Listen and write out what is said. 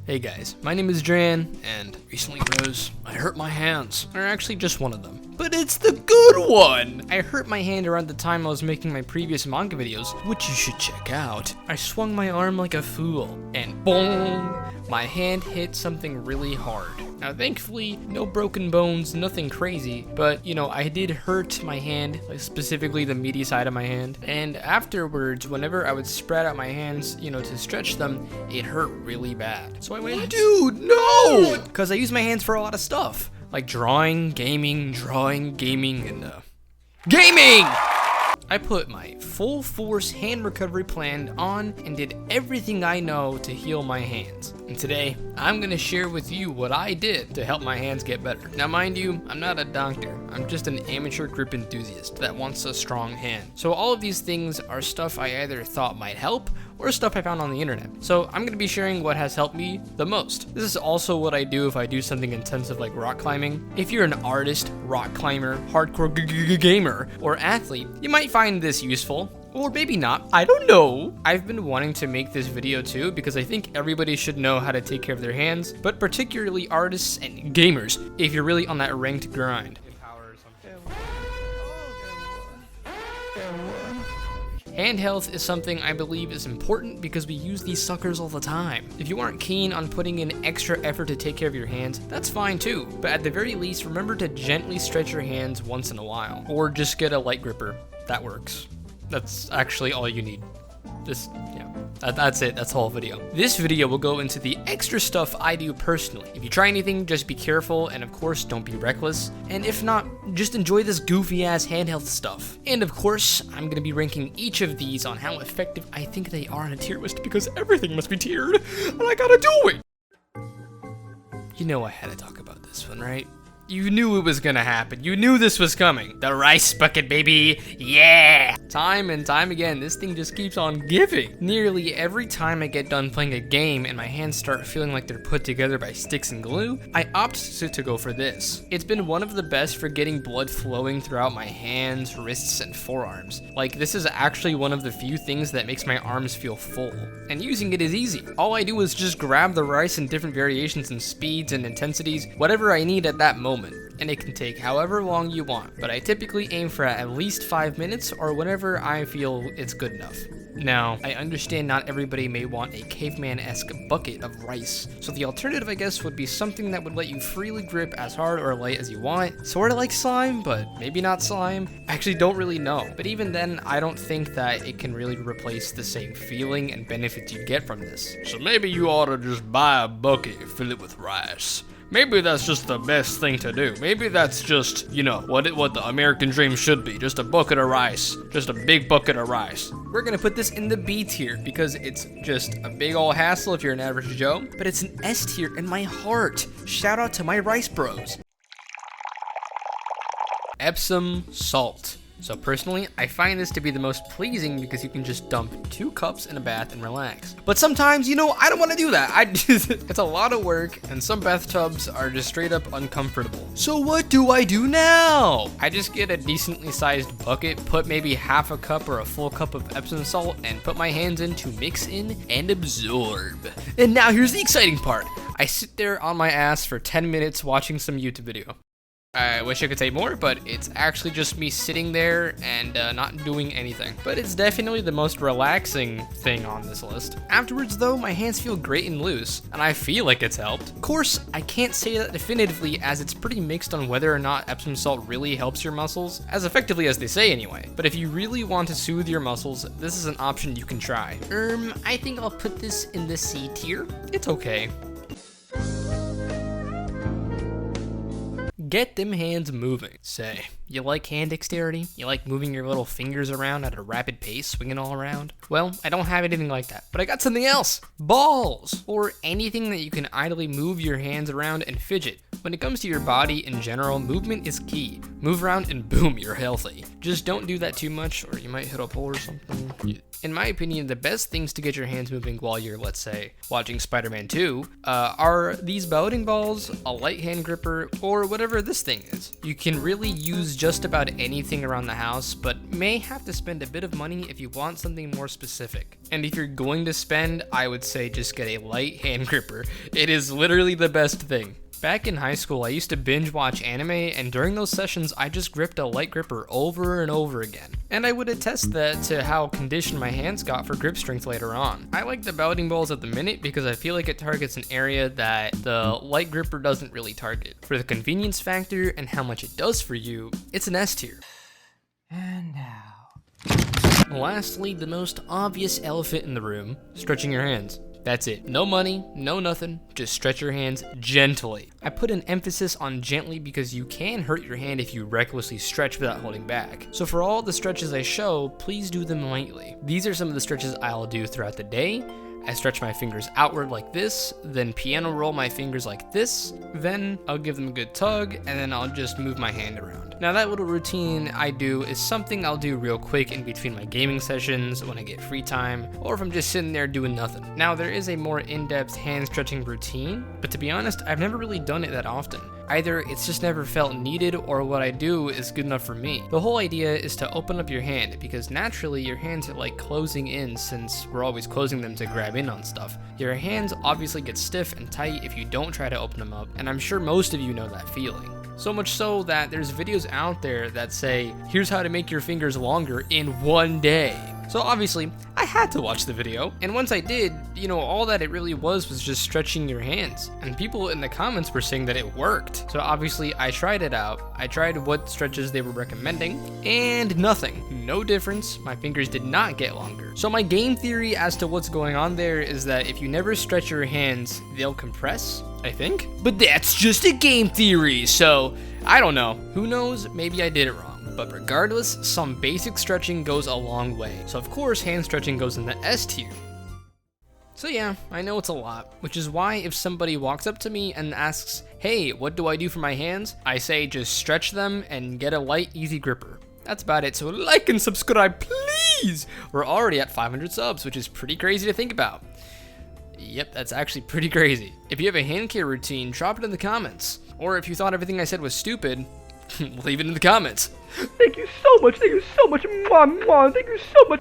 Hey guys, my name is Dran, and recently I hurt my hands. Or actually just one of them. But it's the good one! I hurt my hand around the time I was making my previous manga videos, which you should check out. I swung my arm like a fool, and boom! My hand hit something really hard. Now thankfully, no broken bones, nothing crazy, but you know, I did hurt my hand, like specifically the meaty side of my hand. And afterwards, whenever I would spread out my hands, you know, to stretch them, it hurt really bad. So I went, dude, no! Because I use my hands for a lot of stuff. Like drawing, gaming, and gaming! I put my full force hand recovery plan on and did everything I know to heal my hands. And today, I'm gonna share with you what I did to help my hands get better. Now mind you, I'm not a doctor. I'm just an amateur grip enthusiast that wants a strong hand. So all of these things are stuff I either thought might help or stuff I found on the internet. So I'm gonna be sharing what has helped me the most. This is also what I do if I do something intensive like rock climbing. If you're an artist, rock climber, hardcore gamer, or athlete, you might find this useful. Or maybe not, I don't know. I've been wanting to make this video too because I think everybody should know how to take care of their hands, but particularly artists and gamers if you're really on that ranked grind. Hand health is something I believe is important because we use these suckers all the time. If you aren't keen on putting in extra effort to take care of your hands, that's fine too. But at the very least, remember to gently stretch your hands once in a while. Or just get a light gripper. That works. That's actually all you need. That's it, that's the whole video. This video will go into the extra stuff I do personally. If you try anything, just be careful, and of course, don't be reckless. And if not, just enjoy this goofy ass hand health stuff. And of course, I'm gonna be ranking each of these on how effective I think they are on a tier list because everything must be tiered, and I gotta do it! You know I had to talk about this one, right? You knew it was gonna happen. You knew this was coming. The rice bucket, baby. Yeah! Time and time again, this thing just keeps on giving. Nearly every time I get done playing a game and my hands start feeling like they're put together by sticks and glue, I opt to go for this. It's been one of the best for getting blood flowing throughout my hands, wrists, and forearms. Like, this is actually one of the few things that makes my arms feel full. And using it is easy. All I do is just grab the rice in different variations and speeds and intensities, whatever I need at that moment. And it can take however long you want, but I typically aim for at least 5 minutes or whenever I feel it's good enough. Now, I understand not everybody may want a caveman-esque bucket of rice, so the alternative I guess would be something that would let you freely grip as hard or light as you want, sorta like slime, but maybe not slime. I actually don't really know, but even then, I don't think that it can really replace the same feeling and benefits you get from this. So maybe you ought to just buy a bucket and fill it with rice. Maybe that's just the best thing to do. Maybe that's just, you know, what the American dream should be. Just a bucket of rice. Just a big bucket of rice. We're gonna put this in the B tier because it's just a big ol' hassle if you're an average Joe. But it's an S tier in my heart. Shout out to my rice bros. Epsom salt. So personally, I find this to be the most pleasing because you can just dump 2 cups in a bath and relax. But sometimes, you know, I don't want to do that. It's a lot of work, and some bathtubs are just straight up uncomfortable. So what do I do now? I just get a decently sized bucket, put maybe half a cup or a full cup of Epsom salt, and put my hands in to mix in and absorb. And now here's the exciting part. I sit there on my ass for 10 minutes watching some YouTube video. I wish I could say more, but it's actually just me sitting there and not doing anything. But it's definitely the most relaxing thing on this list. Afterwards though, my hands feel great and loose, and I feel like it's helped. Of course, I can't say that definitively as it's pretty mixed on whether or not Epsom salt really helps your muscles, as effectively as they say anyway. But if you really want to soothe your muscles, this is an option you can try. I think I'll put this in the C tier. It's okay. Get them hands moving. Say, you like hand dexterity? You like moving your little fingers around at a rapid pace, swinging all around? Well, I don't have anything like that, but I got something else. Balls, or anything that you can idly move your hands around and fidget. When it comes to your body in general, movement is key. Move around and boom, you're healthy. Just don't do that too much or you might hit a pole or something. In my opinion, the best things to get your hands moving while you're, let's say, watching Spider-Man 2 are these bowling balls, a light hand gripper, or whatever this thing is. You can really use just about anything around the house, but may have to spend a bit of money if you want something more specific. And if you're going to spend, I would say just get a light hand gripper. It is literally the best thing. Back in high school, I used to binge watch anime, and during those sessions, I just gripped a light gripper over and over again. And I would attest that to how conditioned my hands got for grip strength later on. I like the bounding balls at the minute because I feel like it targets an area that the light gripper doesn't really target. For the convenience factor and how much it does for you, it's an S tier. And now. Lastly, the most obvious elephant in the room, stretching your hands. That's it. No money, no nothing, just stretch your hands gently. I put an emphasis on gently because you can hurt your hand if you recklessly stretch without holding back. So for all the stretches I show, please do them lightly. These are some of the stretches I'll do throughout the day. I stretch my fingers outward like this, then piano roll my fingers like this, then I'll give them a good tug, and then I'll just move my hand around. Now that little routine I do is something I'll do real quick in between my gaming sessions, when I get free time, or if I'm just sitting there doing nothing. Now there is a more in-depth hand stretching routine, but to be honest, I've never really done it that often. Either it's just never felt needed, or what I do is good enough for me. The whole idea is to open up your hand, because naturally your hands are like closing in since we're always closing them to grab in on stuff. Your hands obviously get stiff and tight if you don't try to open them up, and I'm sure most of you know that feeling. So much so that there's videos out there that say, here's how to make your fingers longer in 1 day. So obviously, I had to watch the video, and once I did, all that it really was just stretching your hands. And people in the comments were saying that it worked. So obviously, I tried it out. I tried what stretches they were recommending, and nothing. No difference. My fingers did not get longer. So my game theory as to what's going on there is that if you never stretch your hands, they'll compress, I think. But that's just a game theory, so I don't know. Who knows? Maybe I did it wrong. But regardless, some basic stretching goes a long way. So of course, hand stretching goes in the S tier. So yeah, I know it's a lot, which is why if somebody walks up to me and asks, hey, what do I do for my hands? I say just stretch them and get a light, easy gripper. That's about it, so like and subscribe, please! We're already at 500 subs, which is pretty crazy to think about. Yep, that's actually pretty crazy. If you have a hand care routine, drop it in the comments. Or if you thought everything I said was stupid, leave it in the comments. Thank you so much. Thank you so much. Mwah, mwah. Thank you so much.